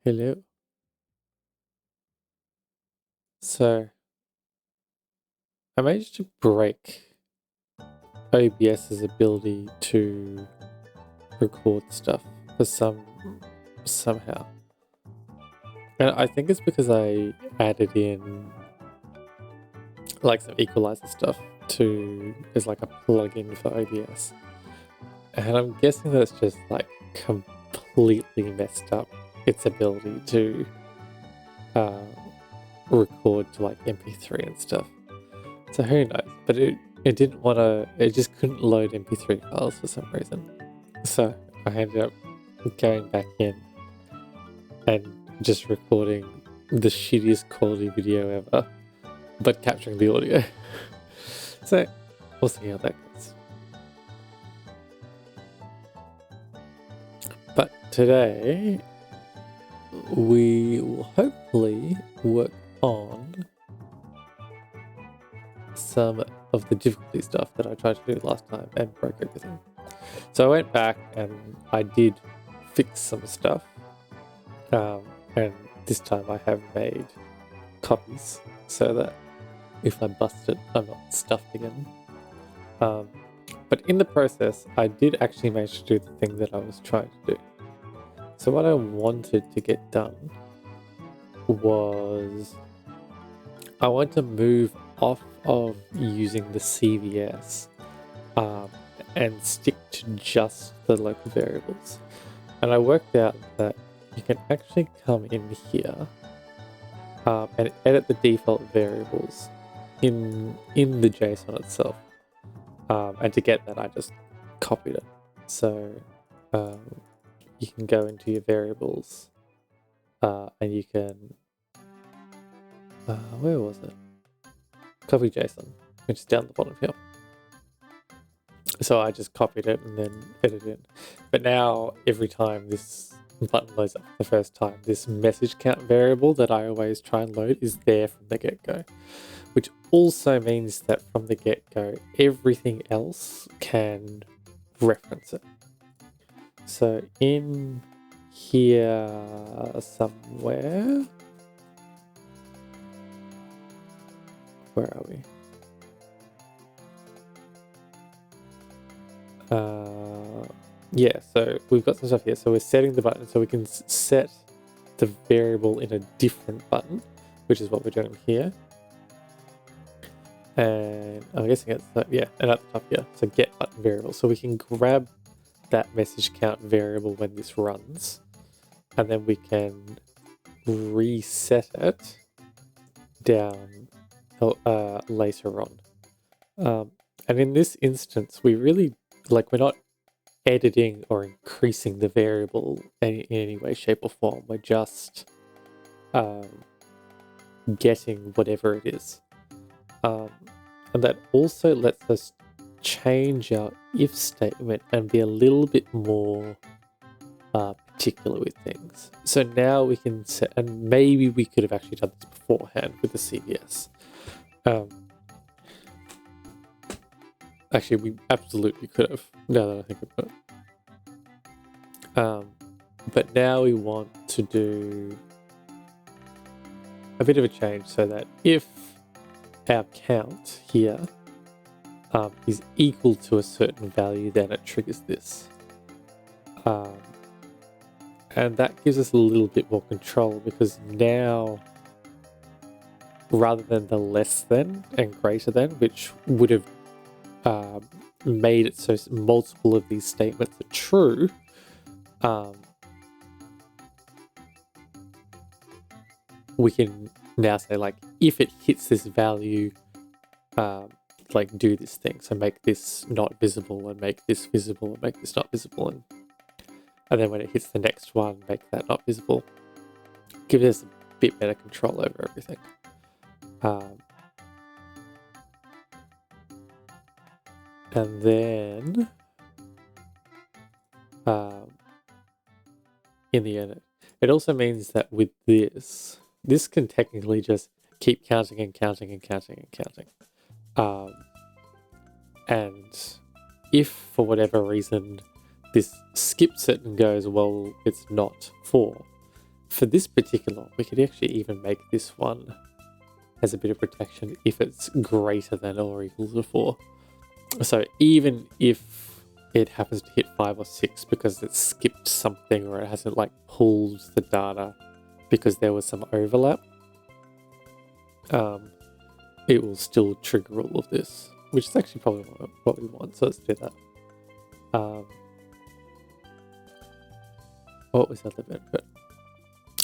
Hello. So I managed to break OBS's ability to record stuff for somehow. And I think it's because I added in like some equalizer stuff to as like a plugin for OBS. And I'm guessing that it's just like completely messed up its ability to record to like MP3 and stuff. So who knows? But it didn't want to, it just couldn't load MP3 files for some reason. So I ended up going back in and just recording the shittiest quality video ever, but capturing the audio. So we'll see how that goes. But today we will hopefully work on some of the difficulty stuff that I tried to do last time and broke everything. So I went back and I did fix some stuff, and this time I have made copies so that if I bust it, I'm not stuffed again. But in the process, I did actually manage to do the thing that I was trying to do. So what I wanted to get done was I want to move off of using the CVS and stick to just the local variables. And I worked out that you can actually come in here and edit the default variables in the JSON itself. And to get that, I just copied it. So you can go into your variables and you can, where was it? Copy JSON, which is down the bottom here. So I just copied it and then edited it. But now every time this button loads up the first time, this message count variable that I always try and load is there from the get-go, which also means that from the get-go, everything else can reference it. So in here somewhere, where are we? Yeah, so we've got some stuff here. So we're setting the button so we can set the variable in a different button, which is what we're doing here. And I'm guessing it's, and at the top here, so get button variable. So we can grab that message count variable when this runs, and then we can reset it down later on. And in this instance, we really, we're not editing or increasing the variable in any way, shape, or form. We're just getting whatever it is. And that also lets us change our if statement and be a little bit more particular with things. So now we can set, and maybe we could have actually done this beforehand with the CVS. Actually, we absolutely could have, now that I think about it. But now we want to do a bit of a change so that if our count here is equal to a certain value, then it triggers this. And that gives us a little bit more control, because now, rather than the less than and greater than, which would have made it so multiple of these statements are true, we can now say, if it hits this value, do this thing. So make this not visible, and make this visible, and make this not visible, and then when it hits the next one, make that not visible. Gives us a bit better control over everything. And then in the end, it also means that with this can technically just keep counting and counting and counting and counting. And if for whatever reason this skips it and goes, well, it's not 4. For this particular one, we could actually even make this one as a bit of protection if it's greater than or equal to 4. So even if it happens to hit 5 or 6 because it skipped something, or it hasn't pulled the data because there was some overlap, it will still trigger all of this, which is actually probably what we want. So let's do that. What was the other benefit?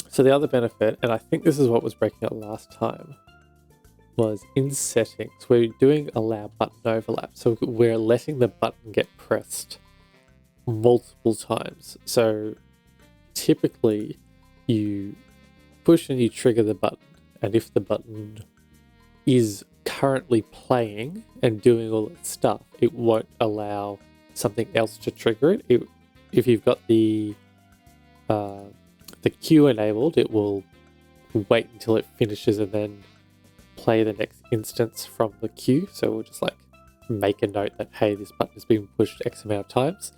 So the other benefit, and I think this is what was breaking out last time, was in settings, we're doing allow button overlap. So we're letting the button get pressed multiple times. So typically you push and you trigger the button, and if the button is currently playing and doing all its stuff, it won't allow something else to trigger it. If you've got the queue enabled, it will wait until it finishes and then play the next instance from the queue. So we'll just make a note that, hey, this button has been pushed X amount of times.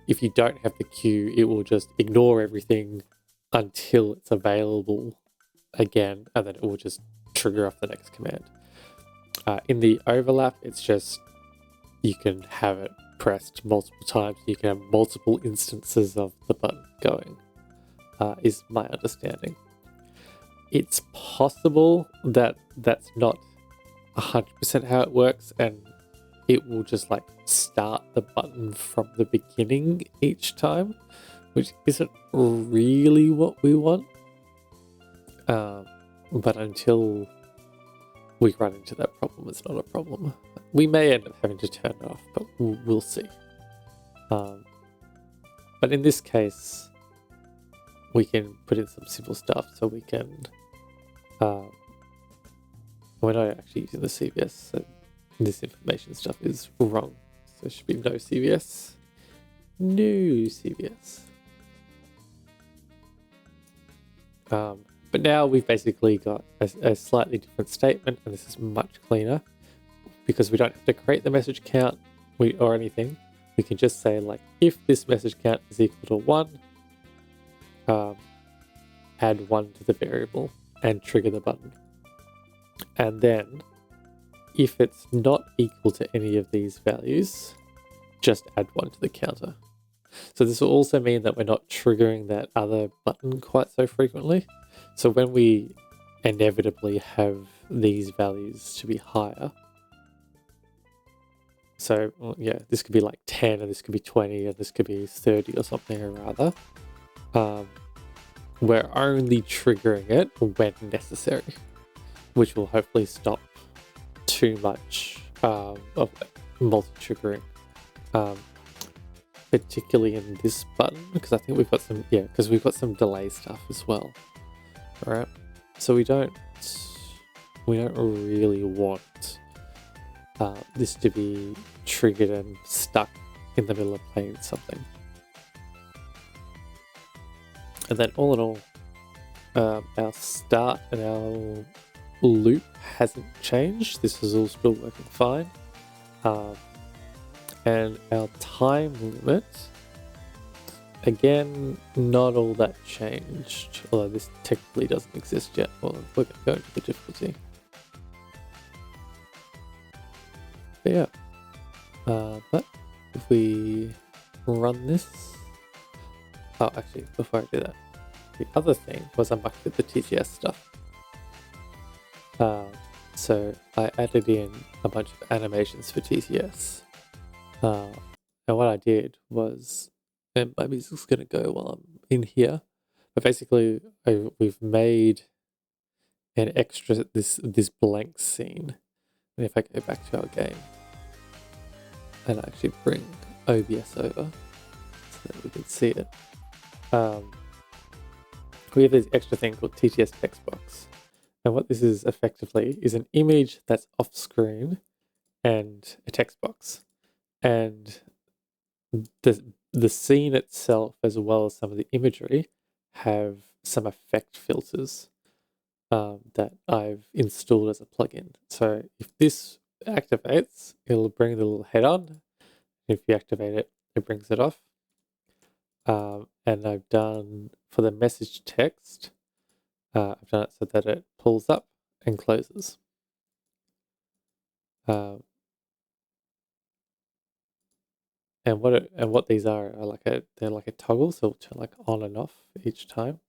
If you don't have the queue, it will just ignore everything until it's available again, and then it will just trigger off the next command. In the overlap, it's just, you can have it pressed multiple times. You can have multiple instances of the button going, is my understanding. It's possible that that's not 100% how it works, and it will just start the button from the beginning each time, which isn't really what we want. But until we run into that problem, it's not a problem. We may end up having to turn it off, but we'll see. But in this case, we can put in some simple stuff. So we can, we're not actually using the CVS, so this information stuff is wrong. So it should be no CVS. No CVS. But now we've basically got a slightly different statement, and this is much cleaner because we don't have to create the message count or anything. We can just say if this message count is equal to 1, add 1 to the variable and trigger the button. And then if it's not equal to any of these values, just add 1 to the counter. So this will also mean that we're not triggering that other button quite so frequently. So when we inevitably have these values to be higher, so yeah, this could be like 10 and this could be 20 and this could be 30 or something or other. We're only triggering it when necessary, which will hopefully stop too much of multi-triggering, particularly in this button, because I think we've got some, because we've got some delay stuff as well. All right, so we don't really want this to be triggered and stuck in the middle of playing something. And then all in all, our start and our loop hasn't changed. This is all still working fine. And our time limit, again, not all that changed, although this technically doesn't exist yet. Well, we're going to go into the difficulty. But yeah, but if we run this, actually, before I do that, the other thing was I mucked with the TTS stuff. So I added in a bunch of animations for TTS. And what I did was, and my music's going to go while I'm in here, but basically we've made an extra, this blank scene. And if I go back to our game and actually bring OBS over so that we can see it, we have this extra thing called TTS text box. And what this is effectively is an image that's off screen and a text box. And the scene itself, as well as some of the imagery, have some effect filters that I've installed as a plugin. So if this activates, it'll bring the little head on. If you activate it, it brings it off. And I've done, for the message text, I've done it so that it pulls up and closes. And what these are like they're like a toggle, so it'll turn like on and off each time.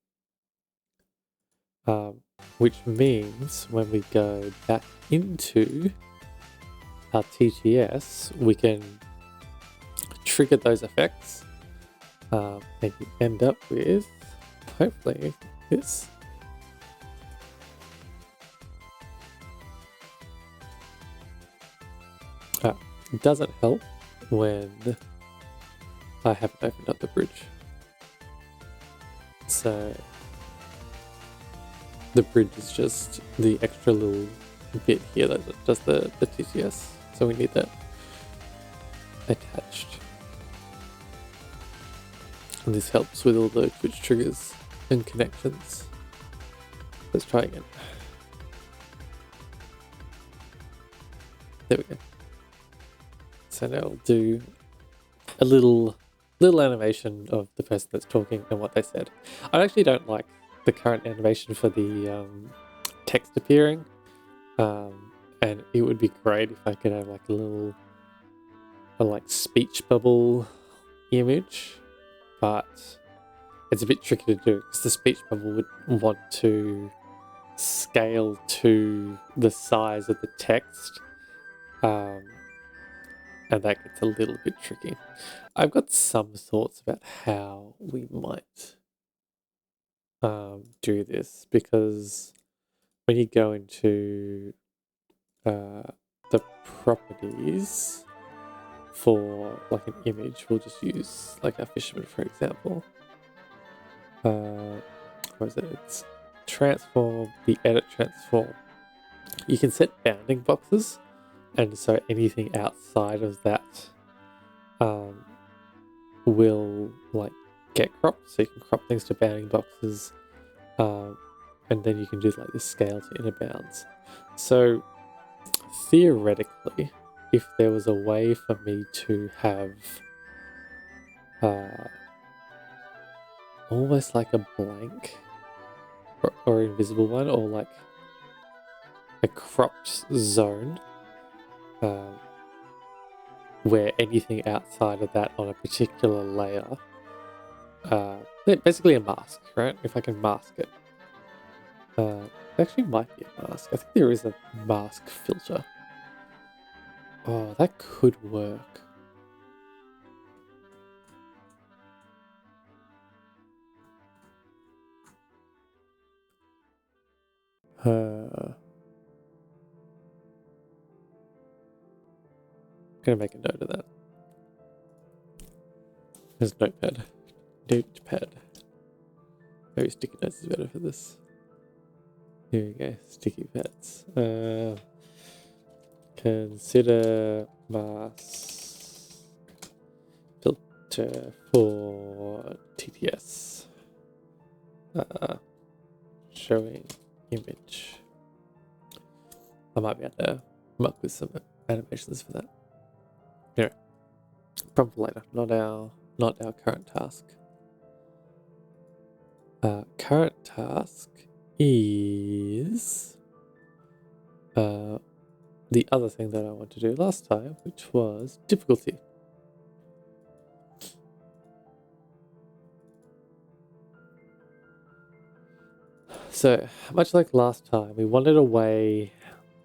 Which means when we go back into our TTS, we can trigger those effects, and you end up with, hopefully, this. It doesn't help when I haven't opened up the bridge. So the bridge is just the extra little bit here that does the TTS. So we need that attached. And this helps with all the Twitch triggers and connections. Let's try again. There we go. So now I'll do a little animation of the person that's talking and what they said. I actually don't like the current animation for the text appearing, and it would be great if I could have like a little like speech bubble image, but it's a bit tricky to do because the speech bubble would want to scale to the size of the text, and that gets a little bit tricky. I've got some thoughts about how we might do this, because when you go into the properties for like an image, we'll just use like a fisherman for example. What is it? It's transform, the edit transform. You can set bounding boxes, and so anything outside of that will like get cropped. So you can crop things to bounding boxes, and then you can do like the scale to inner bounds. So theoretically, if there was a way for me to have almost like a blank or invisible one, or like a cropped zone, where anything outside of that on a particular layer, basically a mask, right? If I can mask it. It actually might be a mask. I think there is a mask filter. Oh, that could work. Gonna make a note of that. There's notepad. Notepad. Maybe sticky notes is better for this. Here we go. Sticky pads. Consider mask filter for TTS. Showing image. I might be able to come up with some animations for that. Anyway, problem for later. Not our current task. Current task is the other thing that I wanted to do last time, which was difficulty. So, much like last time, we wanted a way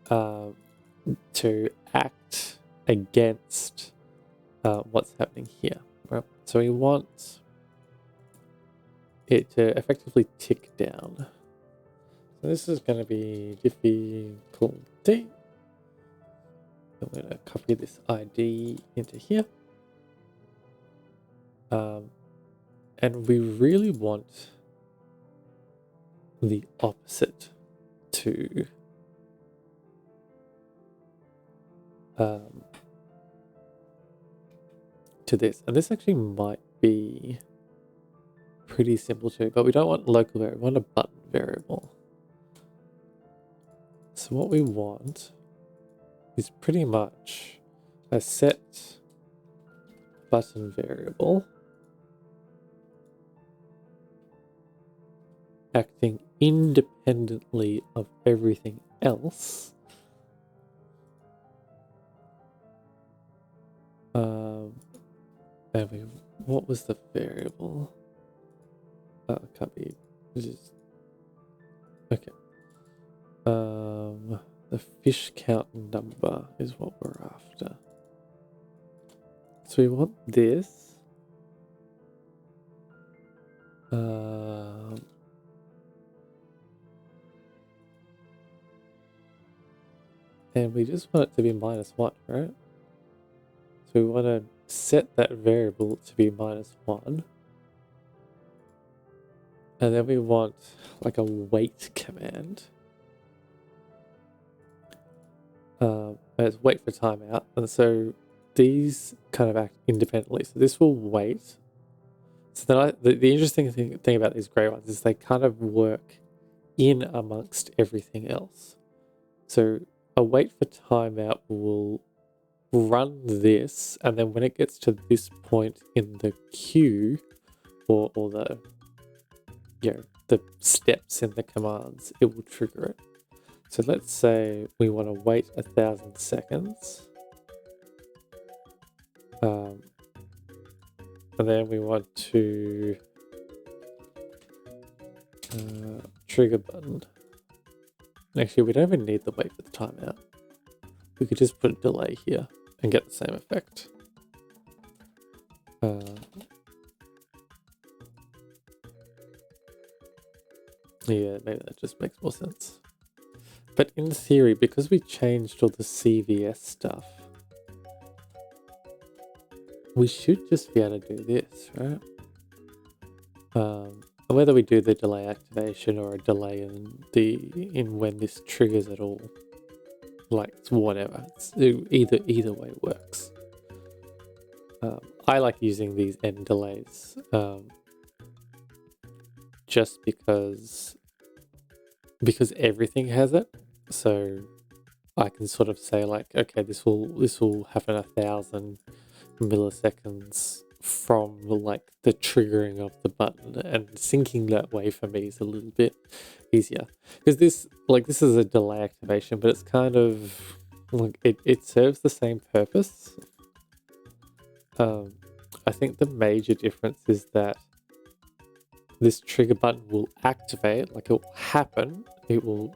to act against what's happening here. Right? So we want it to effectively tick down. So this is going to be difficulty. I'm going to copy this ID into here. And we really want the opposite to this. And this actually might be pretty simple too, but we don't want local variable, we want a button variable. So what we want is pretty much a set button variable acting independently of everything else. And what was the variable? Can't be. Just okay. The fish count number is what we're after. So we want this. And we just want it to be -1, right? So we want to set that variable to be -1. And then we want like a wait command. And it's wait for timeout. And so these kind of act independently. So this will wait. So then the interesting thing about these gray ones is they kind of work in amongst everything else. So a wait for timeout will run this, and then when it gets to this point in the queue, or the the steps in the commands, it will trigger it. So let's say we want to wait 1,000 seconds. And then we want to trigger button. Actually, we don't even need the wait for the timeout. We could just put a delay here and get the same effect. Yeah, maybe that just makes more sense. But in theory, because we changed all the CVS stuff, we should just be able to do this, right? Whether we do the delay activation or a delay in when this triggers at all, like it's whatever, either way works. I like using these end delays just because everything has it. So I can sort of say like, okay, this will happen 1,000 milliseconds from like the triggering of the button, and syncing that way for me is a little bit easier because this is a delay activation, but it's kind of like it serves the same purpose. I think the major difference is that this trigger button will activate, like it will happen. It will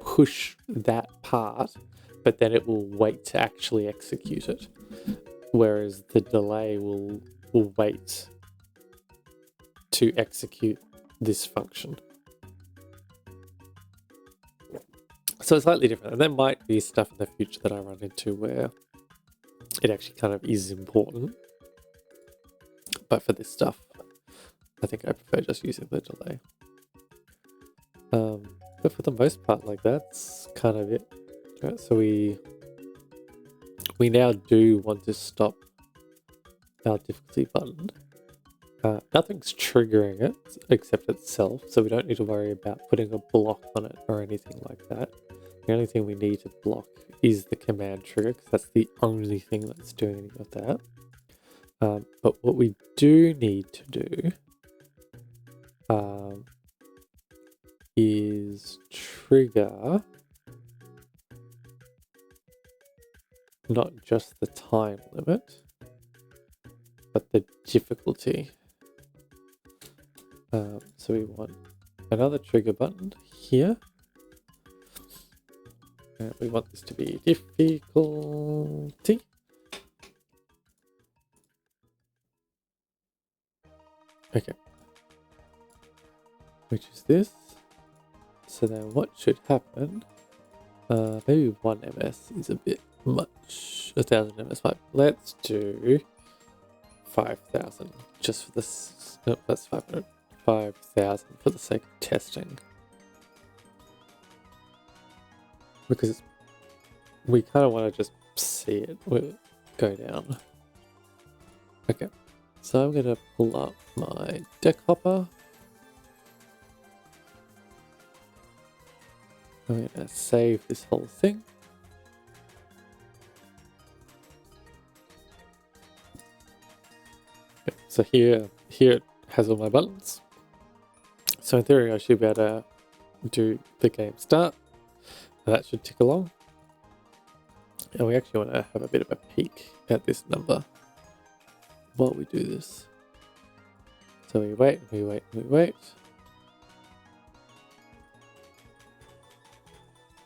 push that part, but then it will wait to actually execute it. Whereas the delay will wait to execute this function. So it's slightly different. And there might be stuff in the future that I run into where it actually kind of is important. But for this stuff, I think I prefer just using the delay. But for the most part, like, that's kind of it. Right, so we now do want to stop our difficulty button. Nothing's triggering it except itself, so we don't need to worry about putting a block on it or anything like that. The only thing we need to block is the command trigger, because that's the only thing that's doing any of that. But what we do need to do is trigger not just the time limit, but the difficulty. So we want another trigger button here. And we want this to be difficulty. Okay. Which is this. So then what should happen? Maybe 1 ms is a bit much. 1000 ms. Let's do 5000 just for this. Nope, that's 500. 5000 for the sake of testing. Because we kind of want to just see it go down. Okay, so I'm going to pull up my deck hopper. I'm going to save this whole thing. Okay, so here it has all my buttons. So in theory I should be able to do the game start. And that should tick along. And we actually want to have a bit of a peek at this number while we do this. So we wait.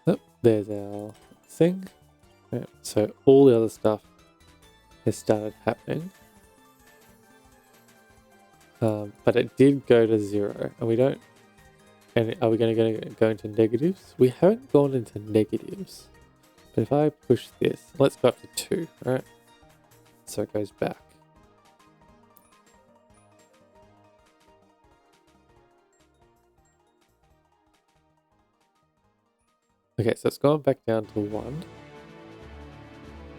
Oh, there's our thing. Right, so all the other stuff has started happening. But it did go to 0, and we don't. And are we going to go into negatives? We haven't gone into negatives. But if I push this, let's go up to 2, right? So it goes back. Okay, so it's gone back down to 1.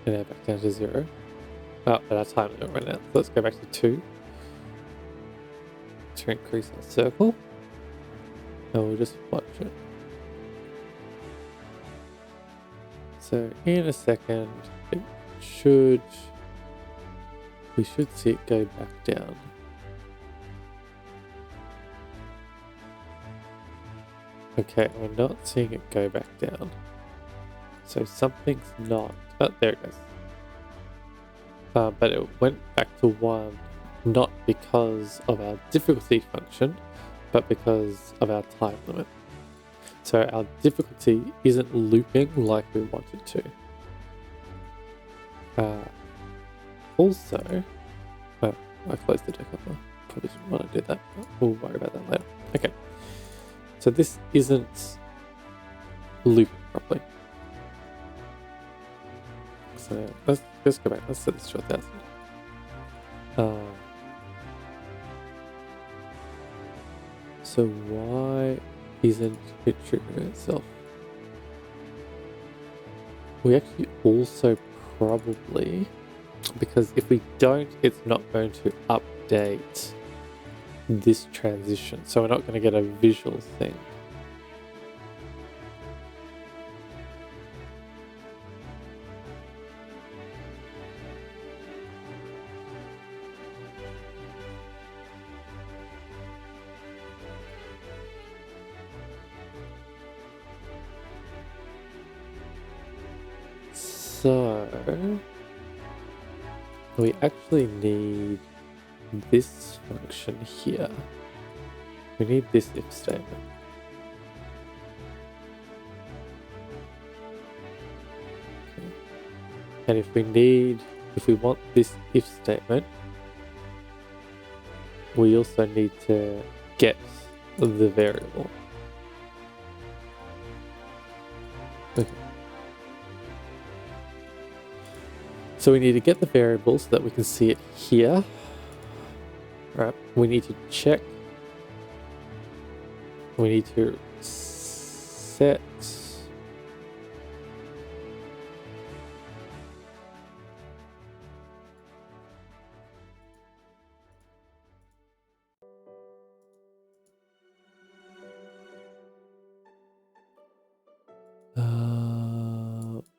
And now back down to 0. Oh, but our time limit right now. So let's go back to 2. To increase our circle. And we'll just watch it. So in a second, we should see it go back down. Okay, we're not seeing it go back down. So something's not. Oh, there it goes. But it went back to 1, not because of our difficulty function, but because of our time limit. So our difficulty isn't looping like we want it to. Also, oh, I closed the deck up. Probably didn't want to do that, but we'll worry about that later. Okay, so this isn't looping properly. So let's go back. Let's set this to 1000. So why isn't it triggering itself? We actually also probably, because if we don't, it's not going to update this transition. So we're not going to get a visual thing. So we actually need this function here. We need this if statement. Okay. And if we want this if statement, we also need to get the variable. Okay. So we need to get the variable so that we can see it here. Right. We need to check. We need to set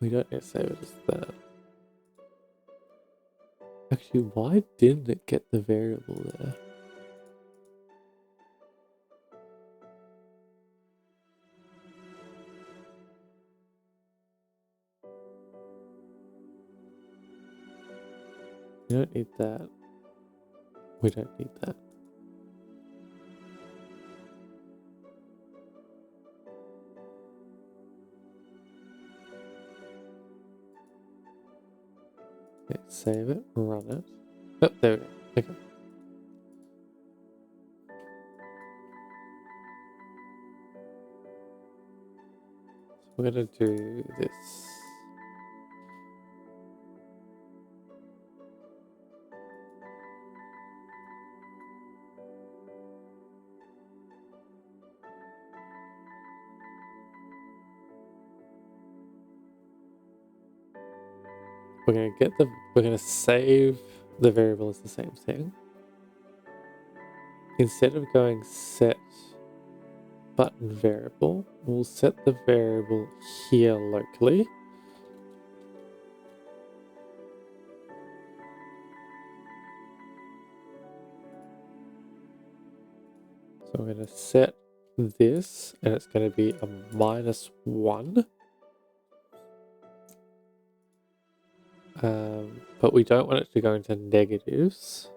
we don't need to save it as that. Actually, why didn't it get the variable there? We don't need that. We don't need that. Okay, save it, run it. Oh, there we go. Okay. So we're gonna do this. We're gonna save the variable as the same thing. Instead of going set button variable, we'll set the variable here locally. So I'm gonna set this, and it's gonna be a -1. But we don't want it to go into negatives.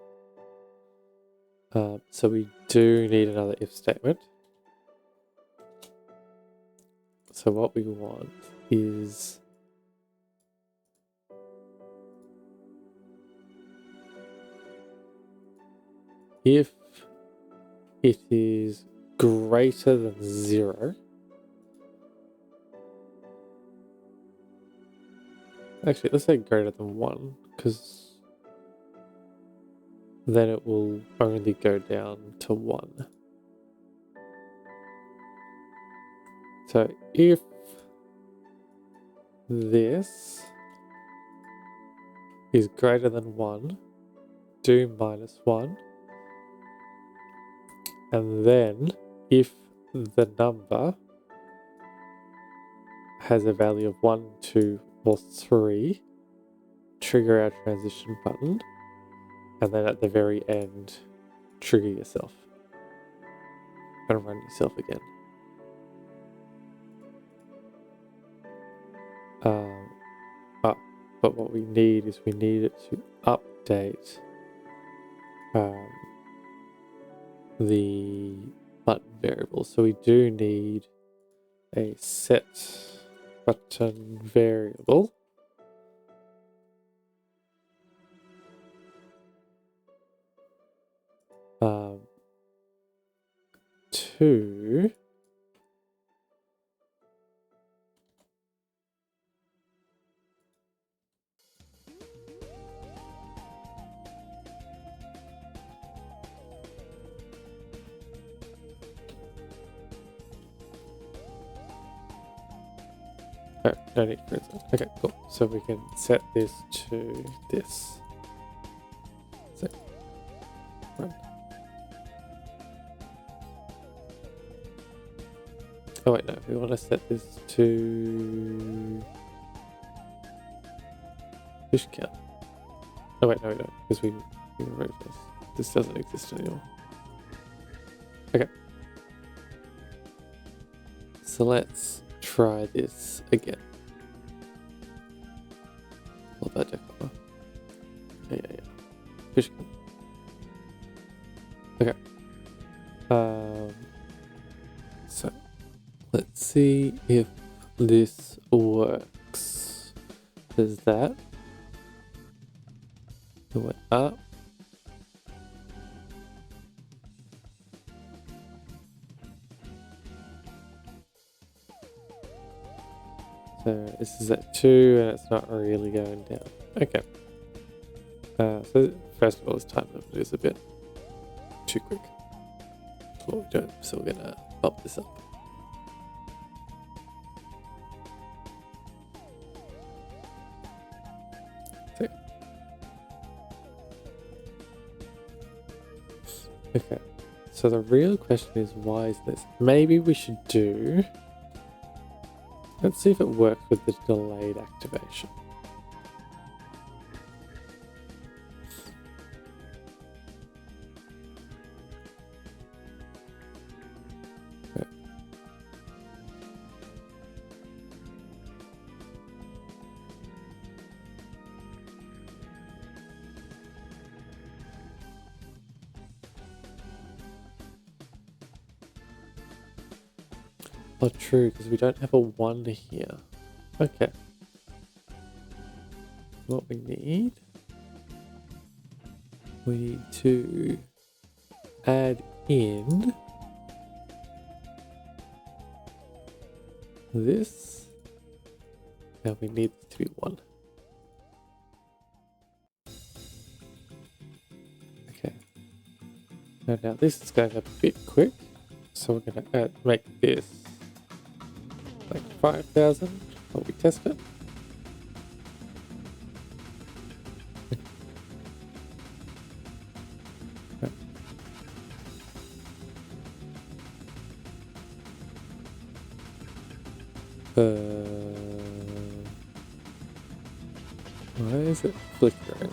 So we do need another if statement. So what we want is if it is greater than 0, actually let's say greater than 1, because then it will only go down to 1. So if this is greater than 1, do -1, and then if the number has a value of 1, 2, or 3, trigger our transition button, and then at the very end, trigger yourself and run yourself again. But what we need is we need it to update the button variable. So we do need a set button variable. To oh, no need for it. Okay, cool. So we can set this to this. So, run. Oh wait, no, we want to set this to fish count. Oh wait, no we don't, because we removed this. This doesn't exist anymore. Okay. So let's try this again. Yeah. Fish. Okay. So let's see if this works. Does that? It went up. So this is at 2 and it's not really going down. Okay. So first of all, this time limit is a bit too quick. So we're gonna bump this up. Okay. So the real question is, why is this? Maybe we should do... Let's see if it works with the delayed activation. Okay. Oh, true, because we don't have a 1 here. Okay. What we need to add in this. Now we need it to be 1. Okay. Now this is going up a bit quick, so we're going to make this like 5,000 while we test it. Why is it flickering?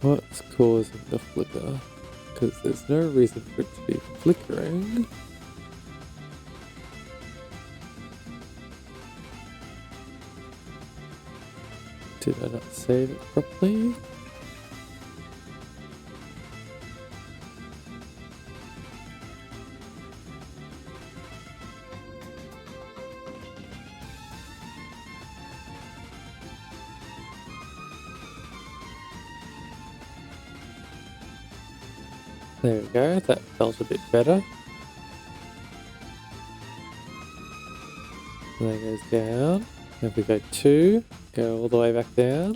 What's causing the flicker? Because there's no reason for it to be flickering. Did I not save it properly? There we go, that felt a bit better. And then it goes down. If we go 2, go all the way back down.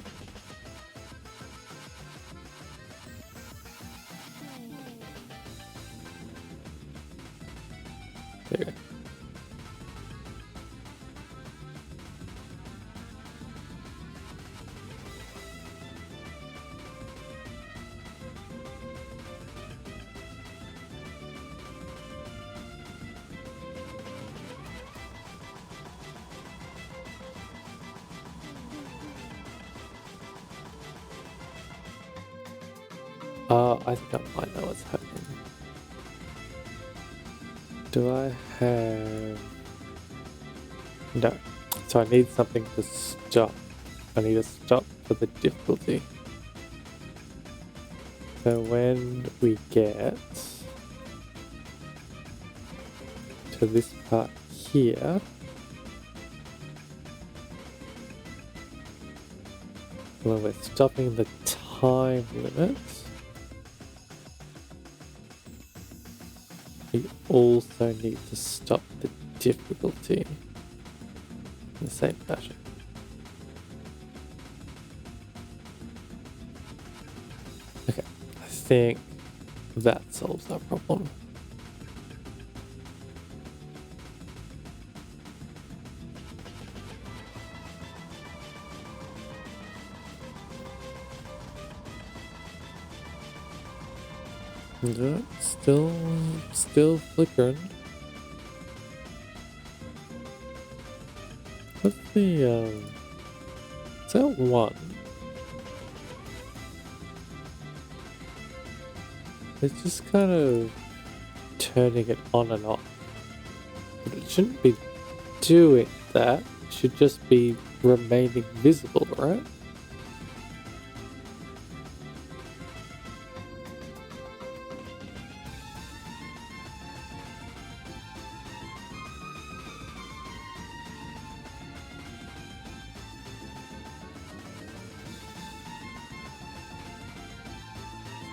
There we go. I think I might know what's happening. Do I have... No. So I need something to stop. I need a stop for the difficulty. So when we get to this part here, when we're stopping the time limit, we also need to stop the difficulty in the same fashion. Okay, I think that solves our problem. No, still flickering. What's the is that 1? It's just kind of turning it on and off. But it shouldn't be doing that. It should just be remaining visible, right?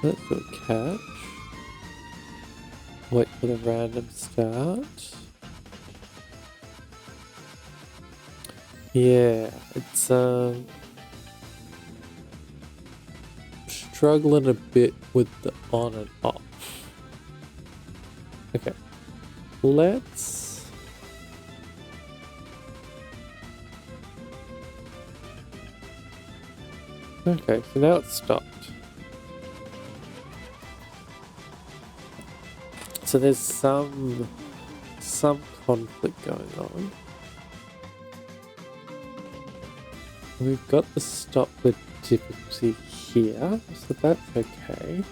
Let's do a catch. Wait for the random start. Yeah, it's struggling a bit with the on and off. Okay, let's okay, so now it's stopped. So there's some conflict going on. We've got the stop the difficulty here, so that's okay.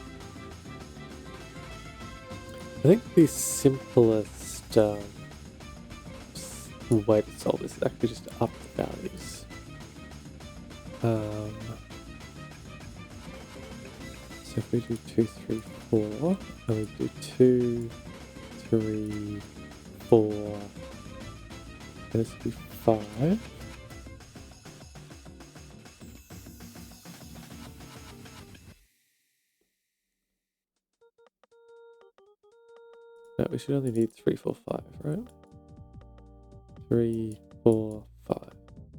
I think the simplest way to solve this is actually just to up the values. So if we do 2, 3, 4, and we do 2, 3, 4, and this would be 5. No, we should only need 3, 4, 5, right? 3, 4, 5.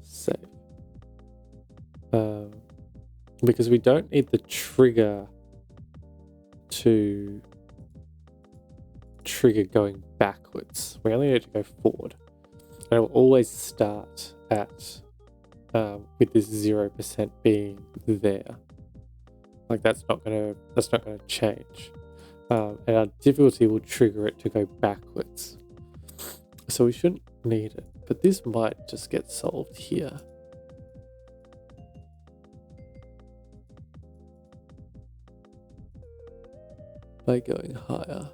Save. Because we don't need the trigger to trigger going backwards. We only need to go forward. And it will always start at with this 0% being there. Like that's not gonna change. And our difficulty will trigger it to go backwards. So we shouldn't need it. But this might just get solved here. By going higher.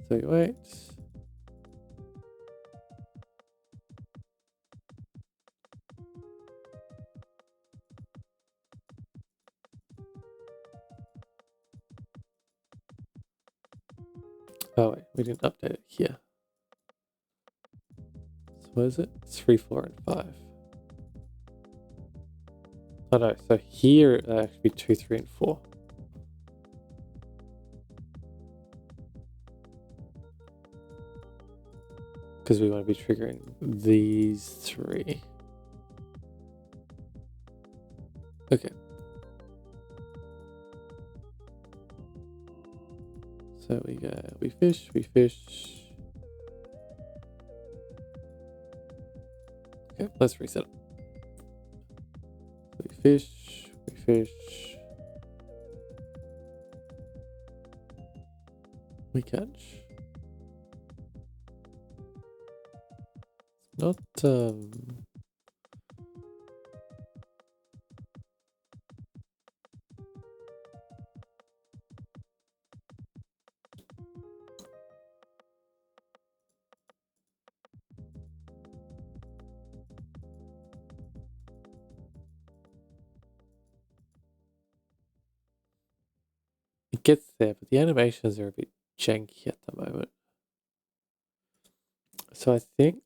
So we wait. Oh wait, we didn't update it here. So what is it? 3, 4, and 5. Oh no, so here it actually be 2, 3, and 4. Because we want to be triggering these 3. Okay. So we fish. Okay, let's reset it. We fish. We catch. Not it gets there, but the animations are a bit janky at the moment. So I think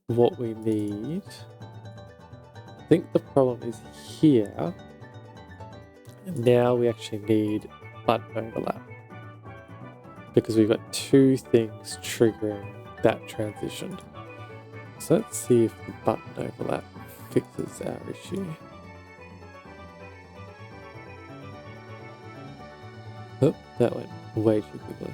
what we need, I think the problem is here. Now we actually need button overlap because we've got 2 things triggering that transition. So let's see if the button overlap fixes our issue. Oh, that went way too quickly.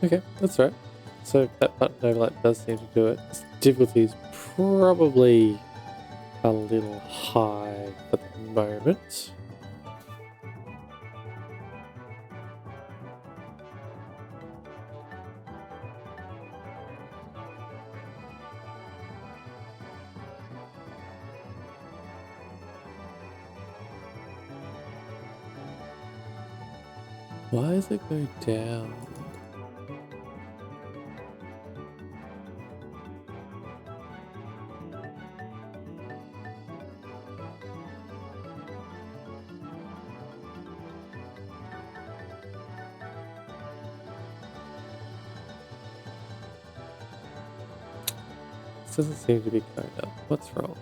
Okay, that's right. So that button overlap does seem to do it. This difficulty is probably a little high for the moment. Why does it go down? This doesn't seem to be going up. What's wrong?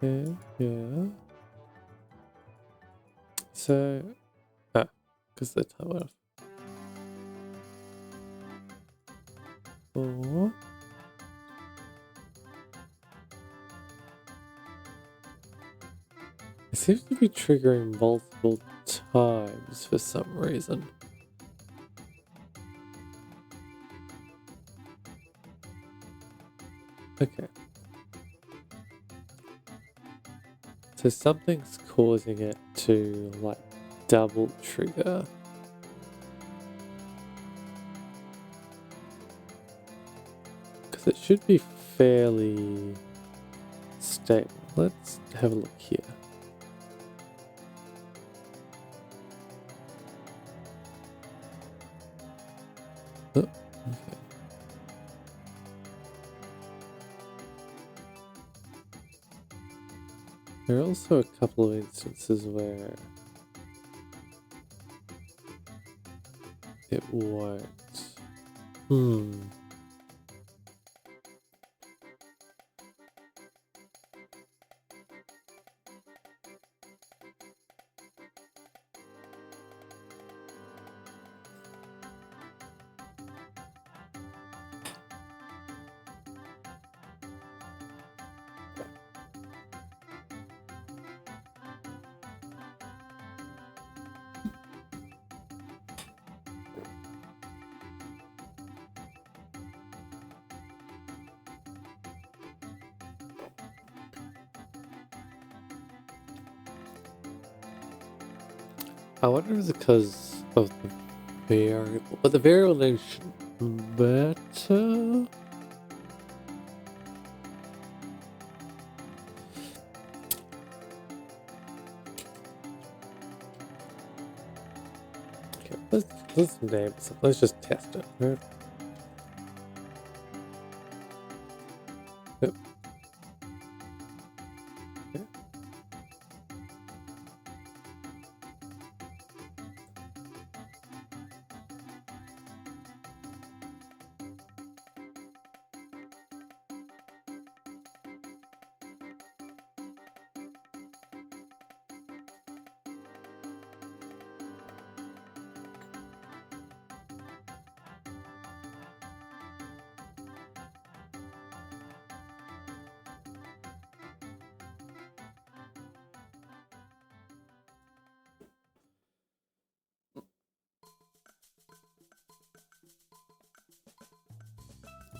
Yeah. So, because the time went off. Oh. It seems to be triggering multiple times for some reason. Okay. So something's causing it to like double trigger. Because it should be fairly stable. Let's have a look here. Oh, okay. There are also a couple of instances where it won't. I wonder if it's because of the variable, but the variable name should matter. Okay, let's name it. Let's just test it. Right? Yep. Okay.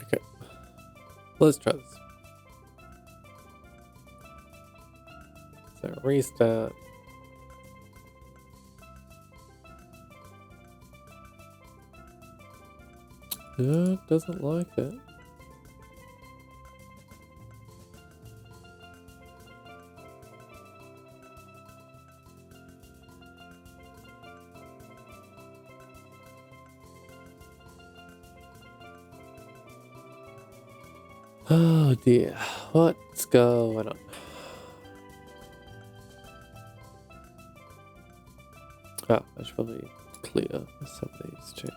Okay. Let's try this. So restart. It doesn't like it. Oh dear, what's going on? Ah, I should probably clear some of these too.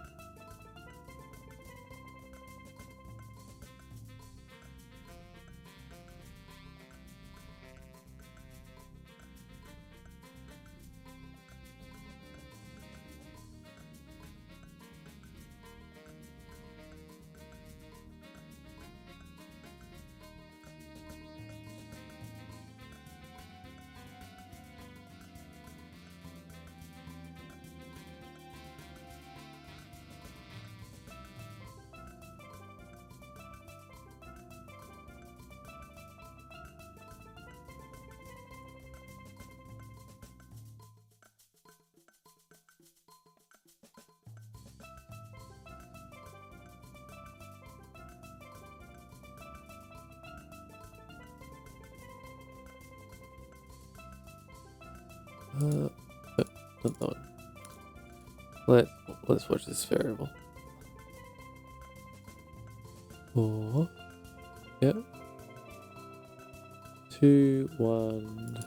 Not that one. Let's watch this variable. Or yep. 2, 1.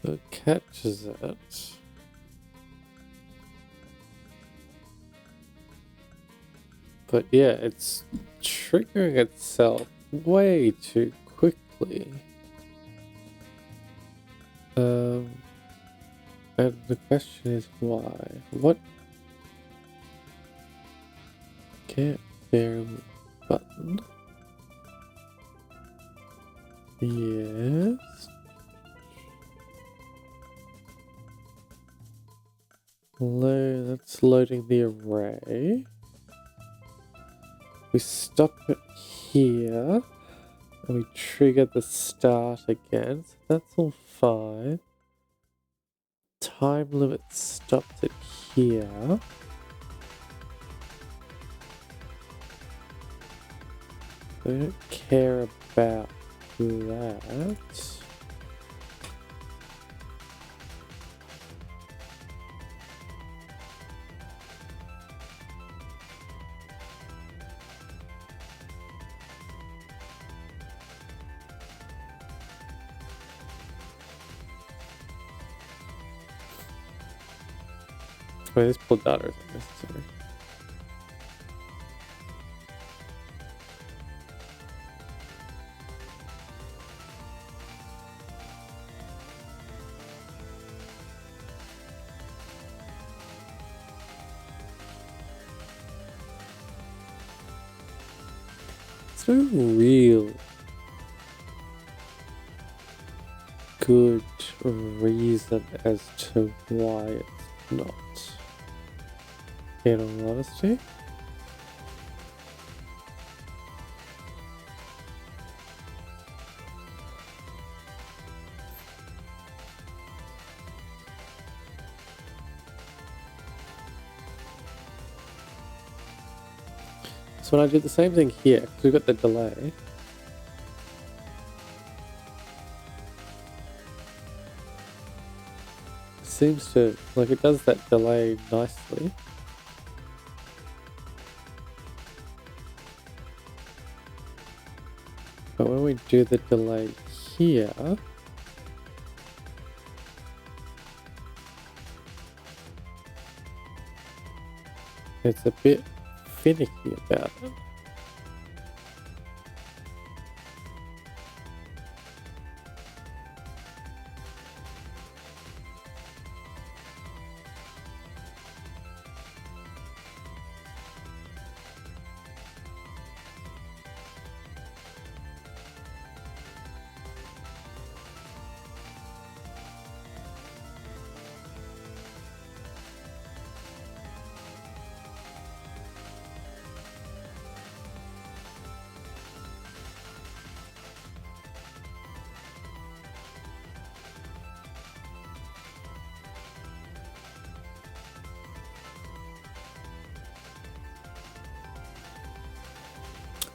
So it catches it. But yeah, it's triggering itself way too quickly. And the question is why? What? Can't variable button. Yes. That's loading the array. We stop it here. And we trigger the start again. So that's all fine. Time limit stops it here. I don't care about that. This pull data isn't necessary. There's no real good reason as to why it's not. In all honesty. So when I do the same thing here, because we've got the delay, it seems to, like it does that delay nicely. But when we do the delay here, it's a bit finicky about it.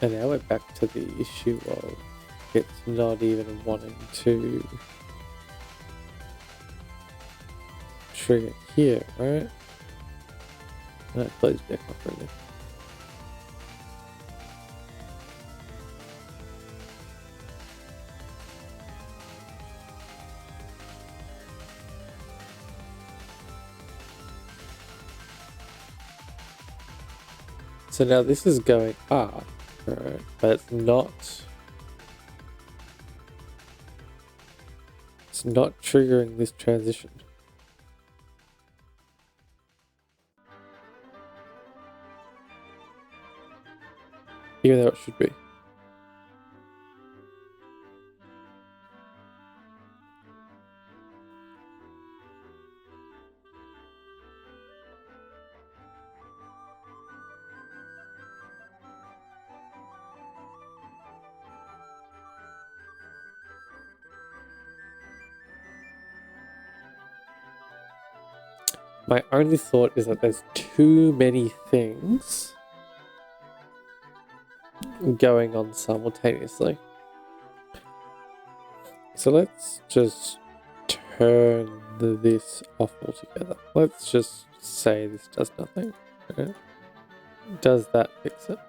And now we're back to the issue of it's not even wanting to trigger here, right? That plays back up really. So now this is going up, right? But it's not triggering this transition. Even though it should be. My only thought is that there's too many things going on simultaneously. So let's just turn this off altogether. Let's just say this does nothing. Okay. Does that fix it?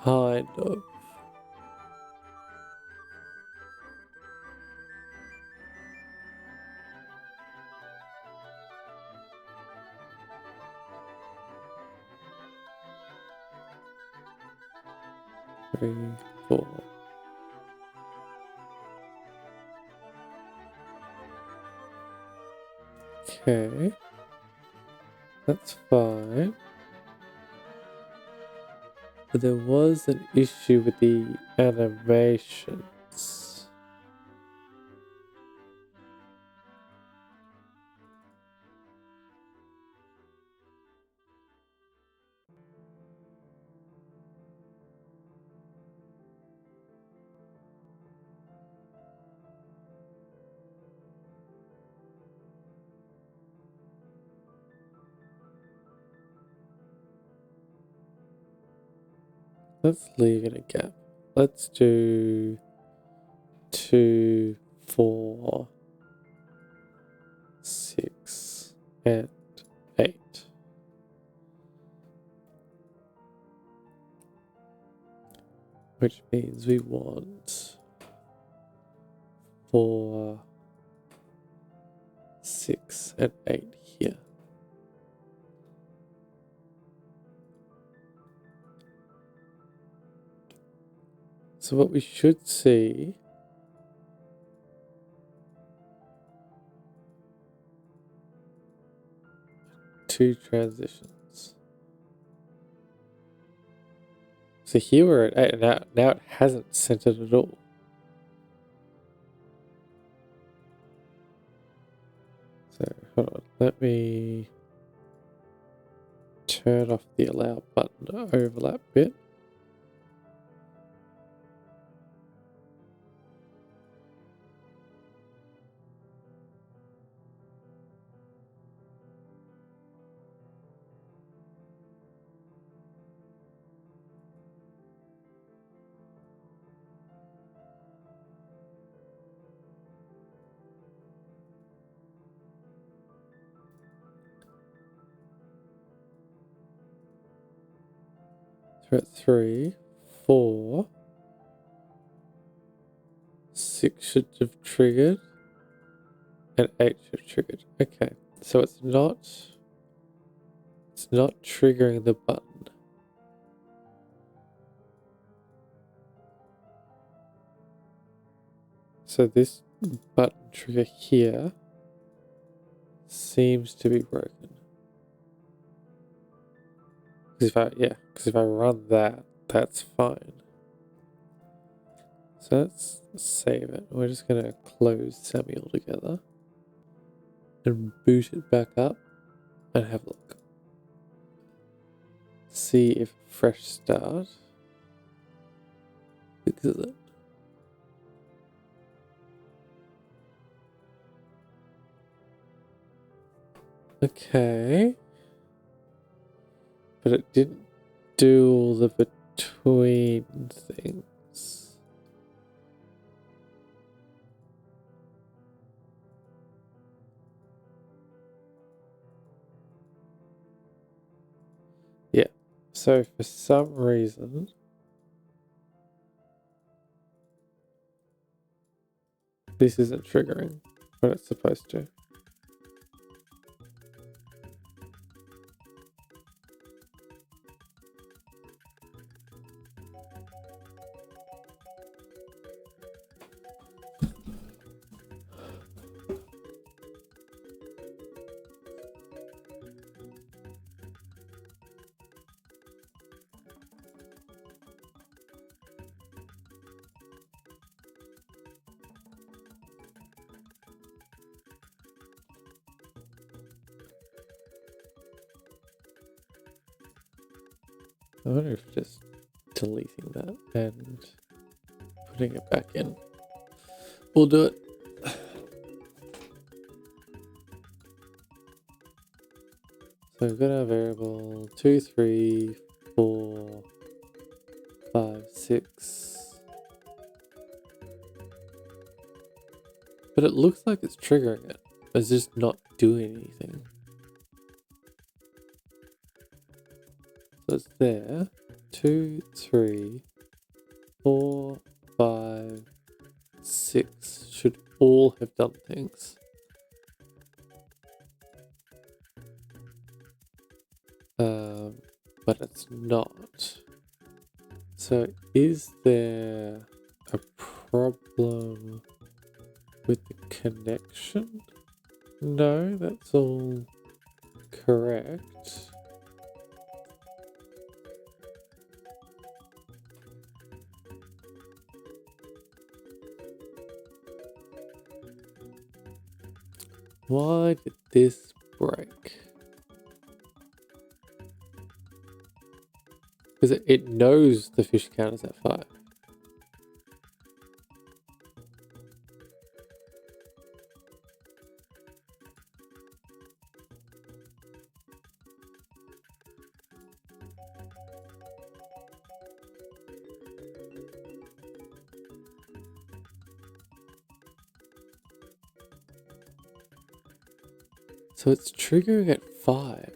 Kind of. Three, four. Okay. That's fine. But there was an issue with the animations. Let's leave it a gap. Let's do 2, 4, 6, and 8. Which means we want 4, 6, and 8 here. So what we should see two transitions. So here we're at 8, and now it hasn't centered at all. So hold on, let me turn off the allow button to overlap bit. So we're at 3, 4, 6 should have triggered, and 8 should have triggered. Okay, so it's not triggering the button. So this button trigger here seems to be broken. Because if I run that, that's fine. So let's save it. We're just gonna close SAMMI altogether and boot it back up and have a look. See if fresh start fixes it. Okay. But it didn't do all the between things. Yeah. So for some reason, this isn't triggering when it's supposed to. I wonder if just deleting that and putting it back in will do it. So we've got our variable 2, 3, 4, 5, 6. But it looks like it's triggering it. It's just not doing anything. So it's there. 2, 3, 4, 5, 6 should all have done things. But it's not. So is there a problem with the connection? No, that's all correct. Why did this break? Because it knows the fish count is at 5. So it's triggering at 5.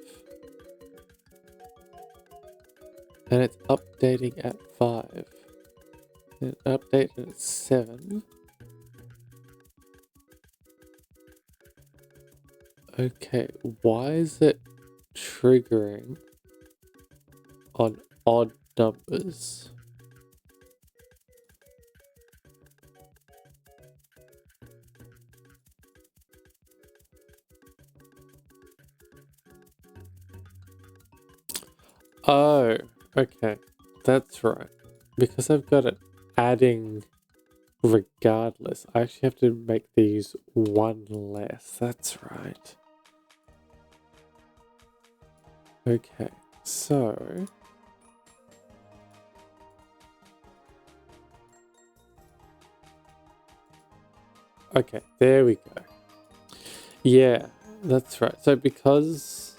And it's updating at 5. And updating at 7. Okay, why is it triggering on odd numbers? Oh, okay. That's right. Because I've got it adding regardless. I actually have to make these one less. That's right. Okay, so okay, there we go. Yeah, that's right. So because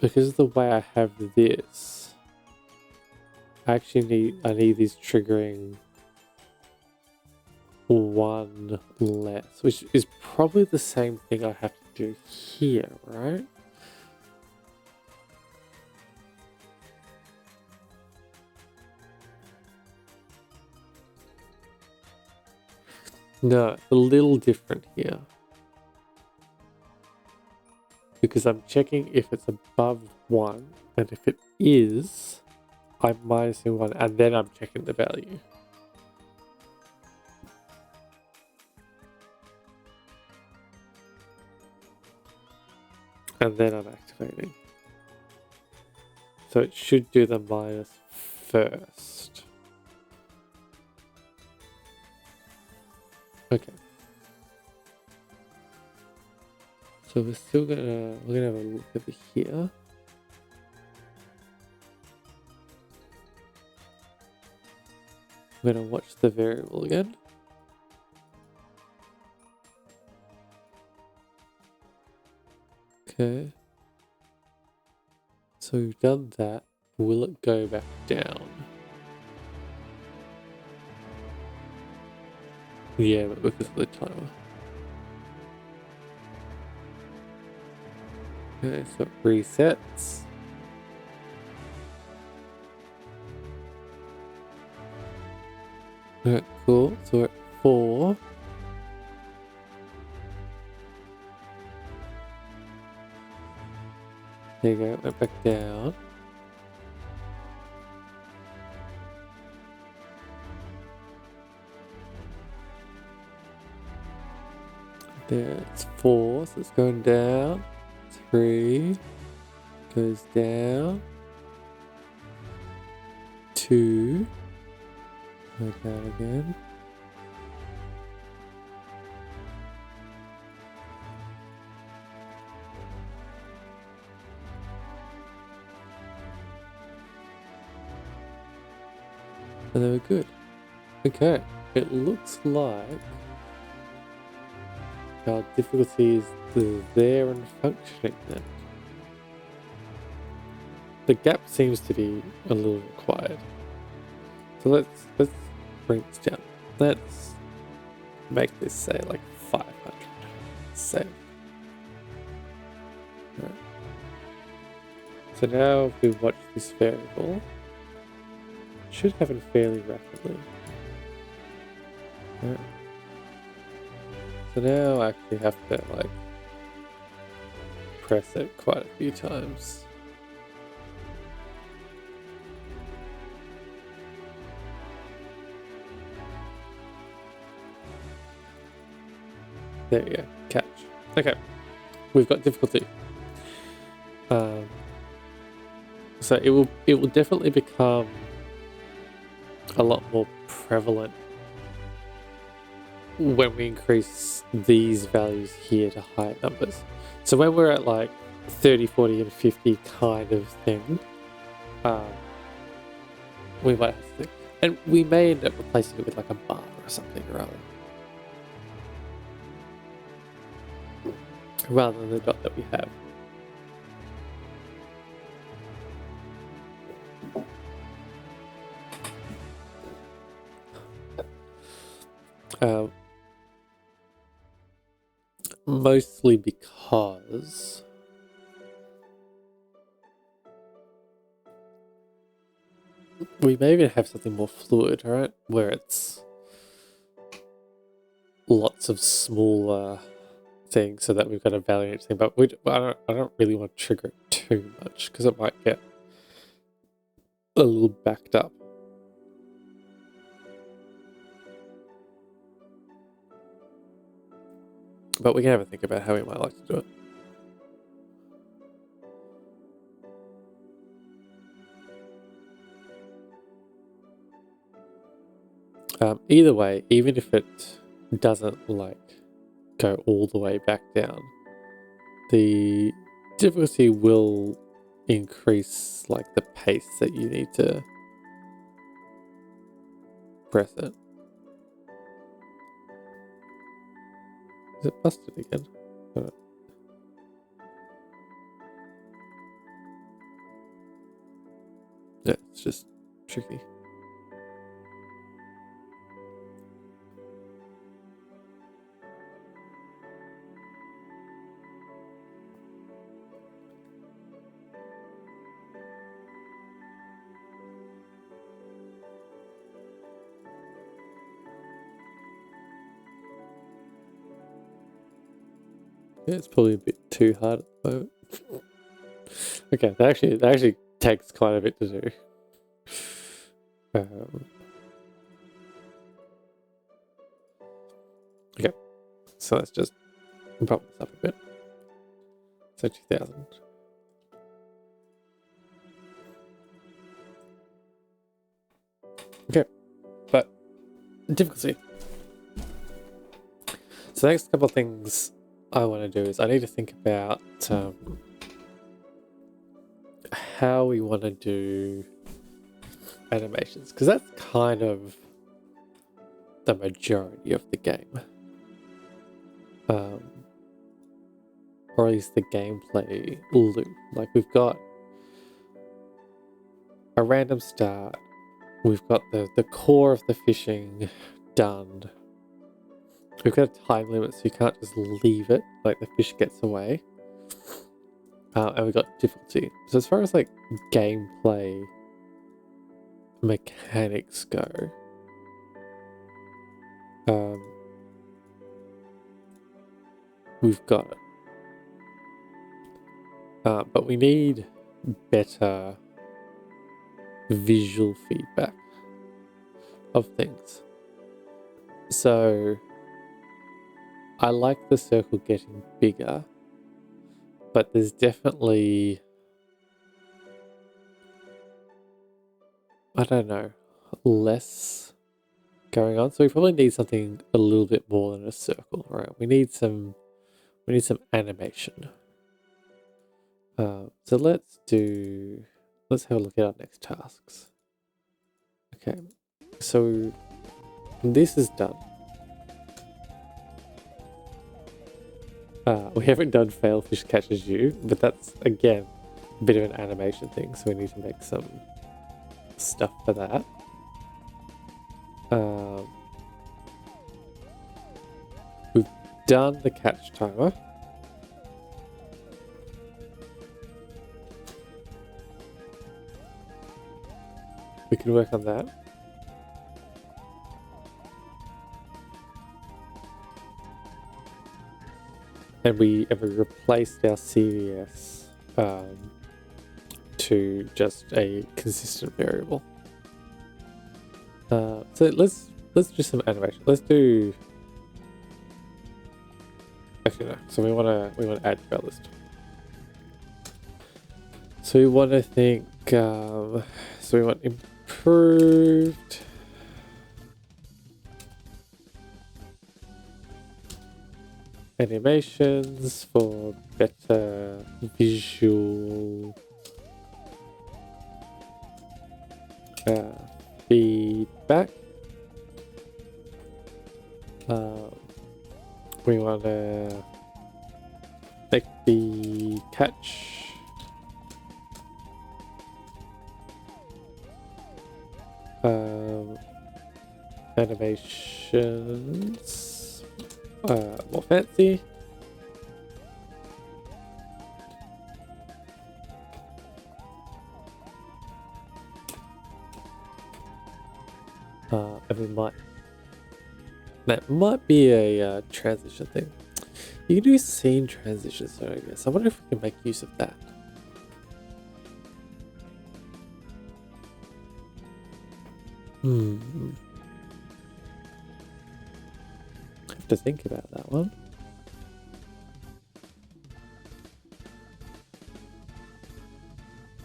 of the way I have this, I need these triggering one less, which is probably the same thing I have to do here, right? No, it's a little different here. Because I'm checking if it's above 1, and if it is, I'm minusing 1, and then I'm checking the value. And then I'm activating. So it should do the minus first. Okay. So we're gonna have a look over here. I'm gonna watch the variable again. Okay. So we've done that. Will it go back down? Yeah, but because of the timer. Okay, so it resets. Alright, cool. So we're at 4. There you go, went back down. There, it's 4, so it's going down. 3 goes down. 2 go down again. And they were good. Okay, it looks like our difficulty is there and functioning then. The gap seems to be a little required. So let's bring this down. Let's make this say like 500. Save. Right. So now if we watch this variable, it should happen fairly rapidly. Right. So now I actually have to like press it quite a few times. There you go, catch. Okay, we've got difficulty. So it will definitely become a lot more prevalent when we increase these values here to higher numbers. So when we're at like 30, 40, and 50 kind of thing, we might have to think. And we may end up replacing it with like a bar or something or other. Rather than the dot that we have. Mostly because we may even have something more fluid, right? Where it's lots of smaller things so that we've got a value in each thing. But I don't really want to trigger it too much because it might get a little backed up. But we can have a think about how we might like to do it. Either way, even if it doesn't like go all the way back down, the difficulty will increase like the pace that you need to press it. Is it busted again? Yeah, it's just tricky. Yeah, it's probably a bit too hard at the moment. Okay, that actually takes quite a bit to do. Okay, so let's just bump this up a bit. So 2000. Okay, but difficulty. So the next couple of things I want to do is I need to think about how we want to do animations, because that's kind of the majority of the game. Or at least the gameplay loop. Like we've got a random start, we've got the core of the fishing done. We've got a time limit, so you can't just leave it, like the fish gets away. And we've got difficulty. So as far as like gameplay mechanics go, we've got it. But we need better visual feedback of things. So I like the circle getting bigger, but there's definitely, I don't know, less going on. So we probably need something a little bit more than a circle, right? We need some animation. So let's have a look at our next tasks. Okay, So this is done. We haven't done fail fish catches you, but that's again a bit of an animation thing, so we need to make some stuff for that. We've done the catch timer. We can work on that. And we replaced our CVS to just a consistent variable. So let's do some animation. Let's do. Actually no. So we want to add to our list. So we want to think. So we want improved. Animations for better visual feedback. We want to make the catch animations more fancy. And that might be a transition thing. You can do scene transitions, so I guess. I wonder if we can make use of that. Have to think about that one.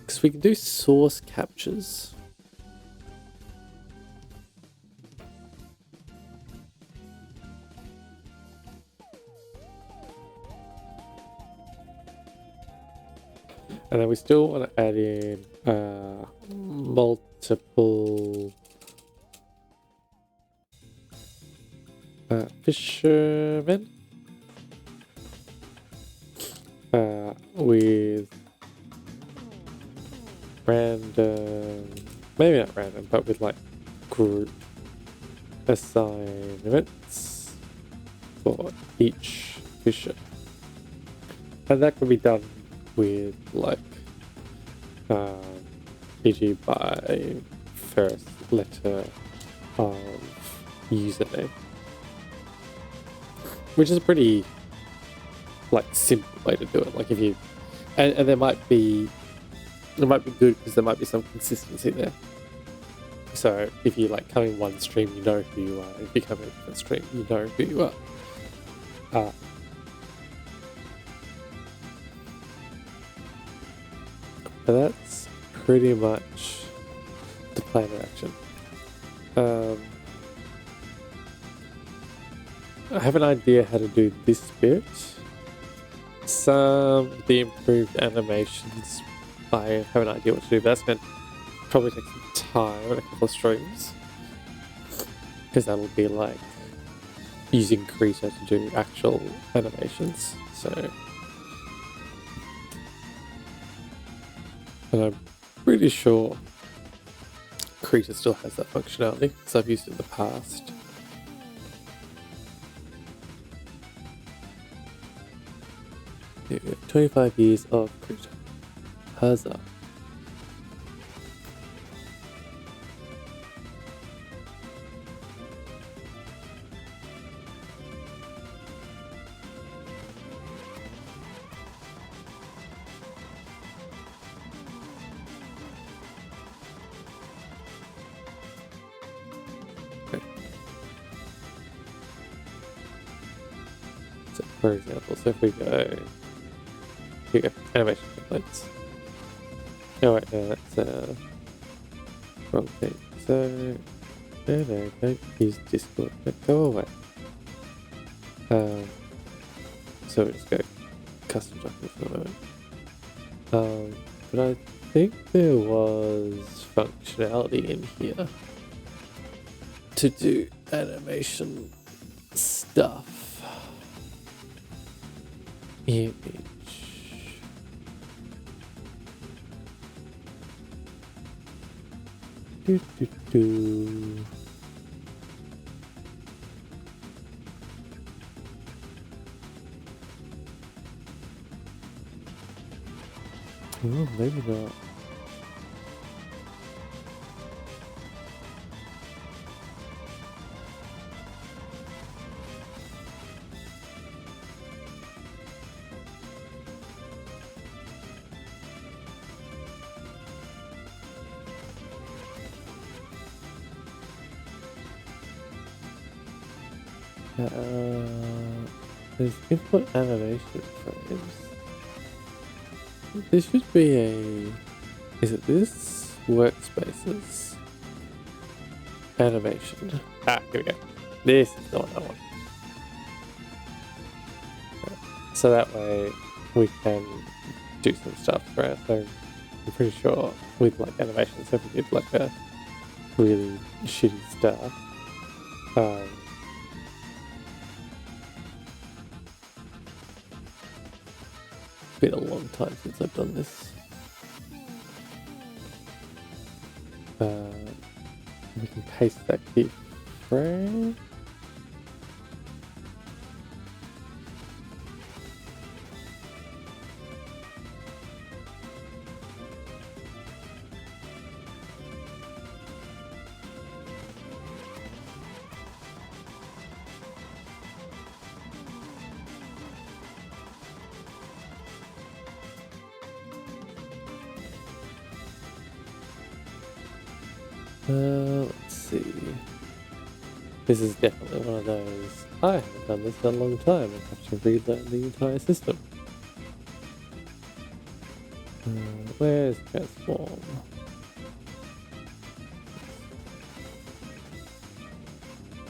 Because we can do source captures. And then we still want to add in multiple fishermen with random, maybe not random, but with like group assignments for each fisher. And that can be done with like e.g. by first letter of username, which is a pretty like simple way to do it. Like if you and there might be good because there might be some consistency there. So if you like come in one stream, you know who you are. If you come in a different stream, you know who you are. So that's pretty much the plan of action. I have an idea how to do this bit. Some of the improved animations, I have an idea what to do, but that's going to probably take some time and a couple of streams. Because that'll be like using Krita to do actual animations. So. And I'm pretty sure Krita still has that functionality because I've used it in the past. Here we go. 25 years of Krita. Huzzah. For example, so if we go, here we go, animation templates. Oh wait, no, that's wrong thing. So, no, don't use Discord, go away. So we just go custom document for the moment. But I think there was functionality in here. to do animation stuff. Image. Do, do, do. Oh, maybe not. There's input animation frames. There should be a... Is it this? Workspaces. Animation. Ah, here we go. This is the one I want. So that way we can do some stuff, right? So I'm pretty sure with like animations, if we did like a really shitty stuff, been a long time since I've done this. We can paste that keyframe. Let's see. This is definitely one of those. I haven't done this in a long time. I have to relearn the entire system. Where's transform?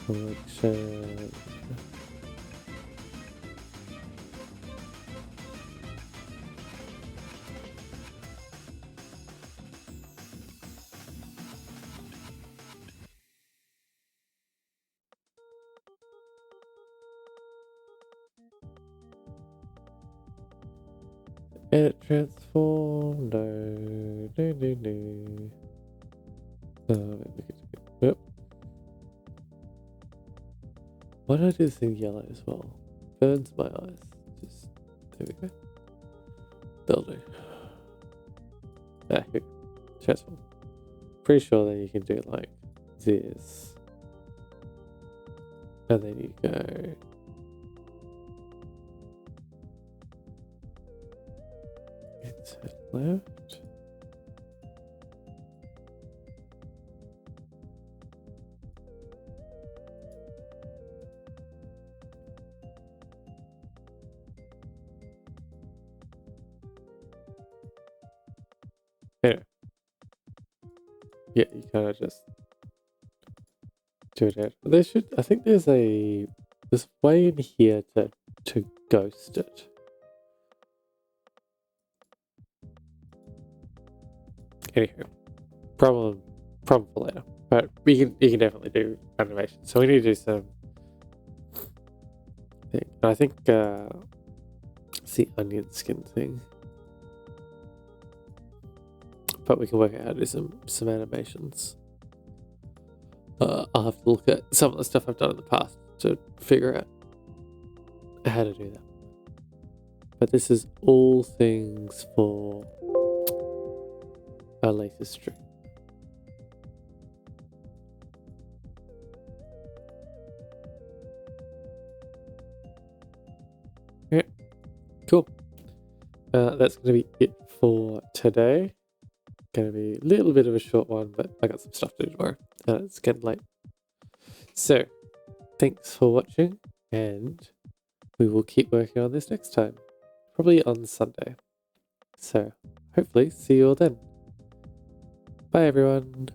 Collection. Edit transform, no. Yep. Why don't I do this in yellow as well? Burns my eyes. Just, there we go. That'll do. Ah, here. Transform. Pretty sure that you can do like this. And then you go. Insert left. Anyway. Yeah, you kind of just do it out. There should, I think there's a way in here to ghost it. Anywho, problem for later. But you can definitely do animation. So we need to do some thing. I think it's the onion skin thing. But we can work out how to do some animations. I'll have to look at some of the stuff I've done in the past to figure out how to do that. But this is all things for our latest stream. Yeah, cool. That's going to be it for today. Going to be a little bit of a short one, but I got some stuff to do tomorrow. It's getting late. So, thanks for watching, and we will keep working on this next time. Probably on Sunday. So, hopefully, see you all then. Bye, everyone.